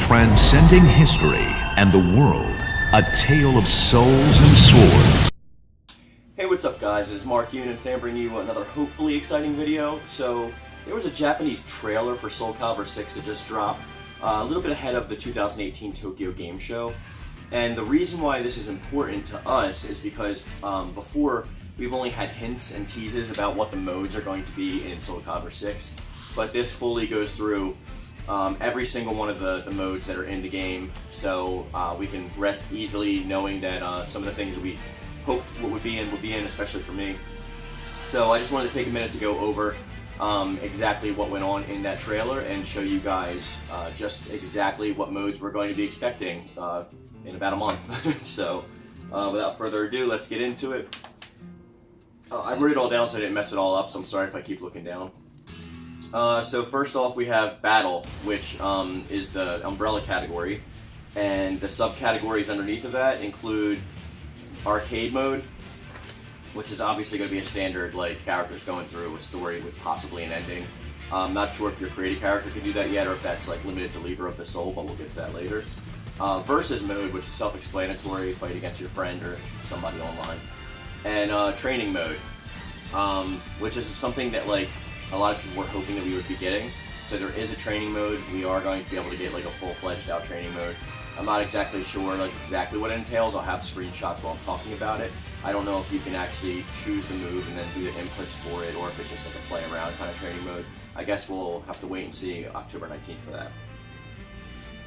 Transcending history and the world, a tale of souls and swords. Hey, what's up guys, it's Mark Yoon and today I'm bringing you another hopefully exciting video. So, there was a Japanese trailer for Soul Calibur 6 that just dropped, a little bit ahead of the 2018 Tokyo Game Show. And the reason why this is important to us is because before, we've only had hints and teases about what the modes are going to be in Soul Calibur 6. But this fully goes through every single one of the modes that are in the game, so we can rest easily knowing that some of the things that we hoped would be in, especially for me. So I just wanted to take a minute to go over exactly what went on in that trailer and show you guys just exactly what modes we're going to be expecting in about a month. So without further ado, let's get into it. I wrote it all down so I didn't mess it all up, so I'm sorry if I keep looking down. So first off, we have Battle, which is the umbrella category, and the subcategories underneath of that include Arcade Mode, which is obviously going to be a standard, like characters going through a story with possibly an ending. I'm not sure if your creative character can do that yet, or if that's like limited to Libra of the Soul, but we'll get to that later. Versus Mode, which is self-explanatory, fight against your friend or somebody online. And Training Mode, which is something that like a lot of people were hoping that we would be getting. So there is a training mode. We are going to be able to get like a full-fledged out training mode. I'm not exactly sure like exactly what it entails. I'll have screenshots while I'm talking about it. I don't know if you can actually choose the move and then do the inputs for it, or if it's just like a play around kind of training mode. I guess we'll have to wait and see October 19th for that.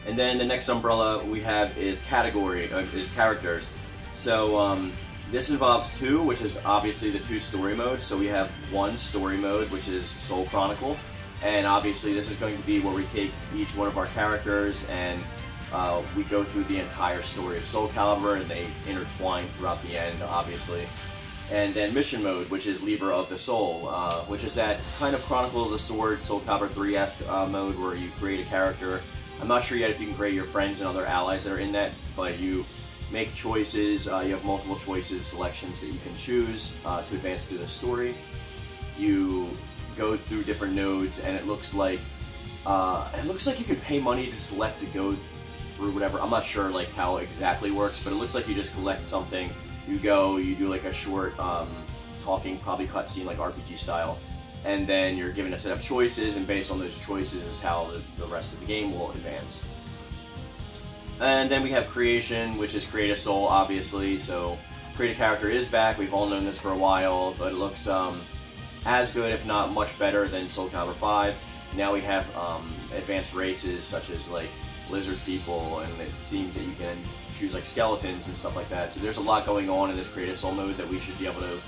And then the next umbrella we have is characters. So this involves two, which is obviously the two story modes. So we have one story mode, which is Soul Chronicle, and obviously this is going to be where we take each one of our characters and we go through the entire story of Soul Calibur, and they intertwine throughout the end, obviously. And then Mission Mode, which is Libra of the Soul, which is that kind of Chronicle of the Sword, Soul Calibur 3-esque mode where you create a character. I'm not sure yet if you can create your friends and other allies that are in that, but you make choices. You have multiple choices, selections that you can choose to advance through the story. You go through different nodes, and it looks like you can pay money to select to go through whatever. I'm not sure like how it exactly works, but it looks like you just collect something. You go, you do like a short talking, probably cutscene like RPG style, and then you're given a set of choices, and based on those choices is how the rest of the game will advance. And then we have Creation, which is Create a Soul, obviously. So Create a Character is back. We've all known this for a while, but it looks as good, if not much better, than Soul Calibur 5. Now we have advanced races such as like lizard people, and it seems that you can choose like skeletons and stuff like that. So there's a lot going on in this Create a Soul mode that we should be able to,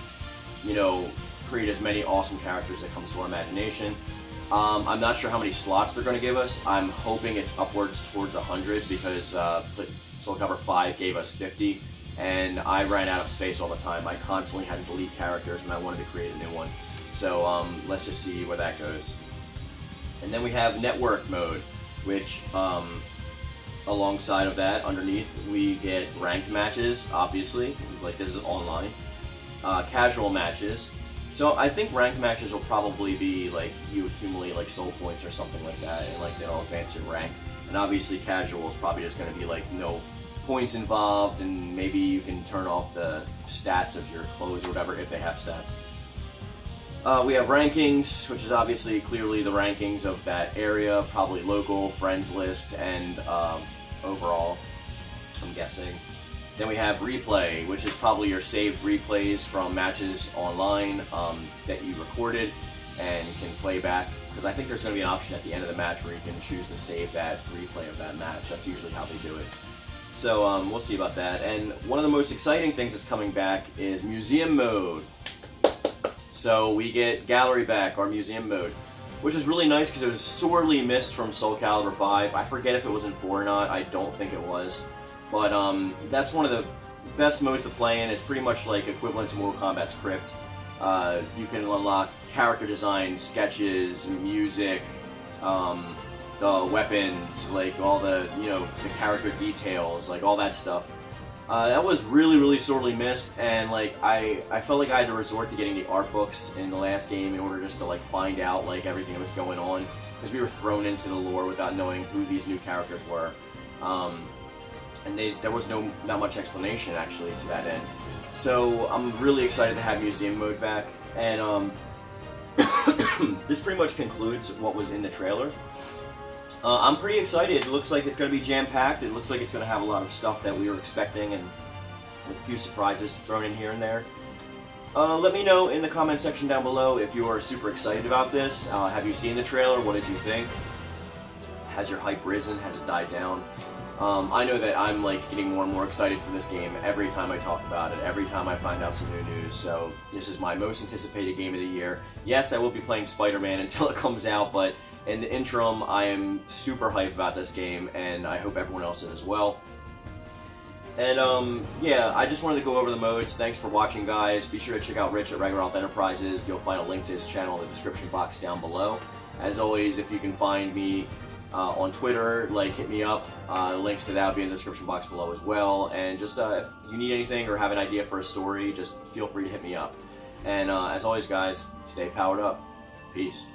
you know, create as many awesome characters that comes to our imagination. I'm not sure how many slots they're going to give us. I'm hoping it's upwards towards 100 because Soul Calibur 5 gave us 50, and I ran out of space all the time. I constantly had to delete characters, and I wanted to create a new one. So let's just see where that goes. And then we have Network Mode, which alongside of that, underneath, we get ranked matches, obviously. Like this is online. Casual matches. So I think ranked matches will probably be like you accumulate like soul points or something like that, and like they'll advance your rank. And obviously casual is probably just going to be like no points involved, and maybe you can turn off the stats of your clothes or whatever if they have stats. We have rankings, which is obviously clearly the rankings of that area, probably local, friends list, and overall, I'm guessing. Then we have Replay, which is probably your saved replays from matches online that you recorded and can play back. Because I think there's going to be an option at the end of the match where you can choose to save that replay of that match. That's usually how they do it. So we'll see about that. And one of the most exciting things that's coming back is Museum Mode. So we get Gallery back, our Museum Mode, which is really nice because it was sorely missed from Soul Calibur 5. I forget if it was in 4 or not. I don't think it was. But that's one of the best modes to play in. It's pretty much like equivalent to Mortal Kombat's Crypt. You can unlock character design, sketches, music, the weapons, like all the, you know, the character details, like all that stuff. That was really, really sorely missed, and like I felt like I had to resort to getting the art books in the last game in order just to like find out like everything that was going on. because we were thrown into the lore without knowing who these new characters were. And there was not much explanation actually to that end. So I'm really excited to have Museum Mode back, and this pretty much concludes what was in the trailer. I'm pretty excited. It looks like it's going to be jam-packed. It looks like it's going to have a lot of stuff that we were expecting, and a few surprises thrown in here and there. Let me know in the comment section down below if you are super excited about this. Have you seen the trailer? What did you think? Has your hype risen? Has it died down? I know that I'm like getting more and more excited for this game every time I talk about it, every time I find out some new news. So this is my most anticipated game of the year. Yes, I will be playing Spider-Man until it comes out, but in the interim, I am super hyped about this game, and I hope everyone else is as well. And yeah, I just wanted to go over the modes. Thanks for watching, guys. Be sure to check out Rich at Ragnarok Enterprises. You'll find a link to his channel in the description box down below. As always, if you can find me on Twitter, hit me up. Links to that will be in the description box below as well. And just if you need anything or have an idea for a story, just feel free to hit me up. And as always, guys, stay powered up. Peace.